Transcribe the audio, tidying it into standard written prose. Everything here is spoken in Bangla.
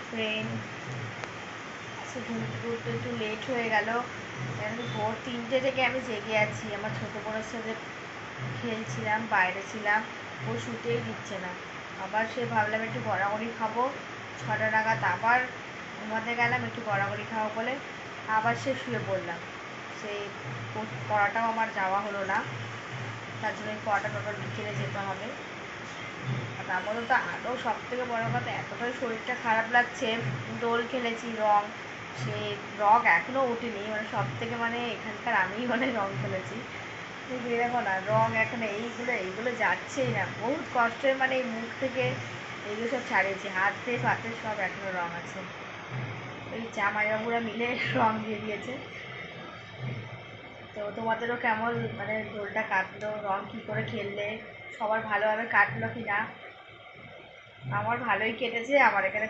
ফ্রেন্ড। আজকে ঘুমতে ঘুরতে একটু লেট হয়ে গেল, কারণ ভোর 3টে থেকে আমি জেগে আছি। আমার ছোটো বোনের সাথে খেলছিলাম, বাইরে ছিলাম, ও শুতেই দিচ্ছে না। আবার সে ভাবলাম একটু গড়াগড়ি খাবো, 6টা নাগাদ আবার ঘুমাতে গেলাম একটু গড়াগড়ি খাবো বলে, আবার সে শুয়ে পড়লাম। সেই পড়াটাও আমার যাওয়া হলো না, তার জন্য পড়াটা টোটাল বিকেলে যেতে হবে। আর তার মধ্যে তো আরও সব থেকে বড়ো কথা, এতটাই শরীরটা খারাপ লাগছে। দোল খেলেছি, রং, সে রং এখনও ওঠেনি, মানে সব থেকে মানে এখানকার আমিই মানে রং খেলেছি। তুমি দেখো না, রং এখন এইগুলো যাচ্ছেই না, বহুত কষ্টে মানে এই মুখ থেকে এইগুলো সব ছাড়িয়েছি, হাতে পাতে সব এখনও রং আছে। ওই জামাইবাবুরা মিলে রং দিয়ে দিয়েছে। তো তোমাদেরও কেমন মানে দোলটা কাটলো, রং কী করে খেললে, সবার ভালোভাবে কাটলো কি না? আমার ভালোই কেটেছে, আমার এখানে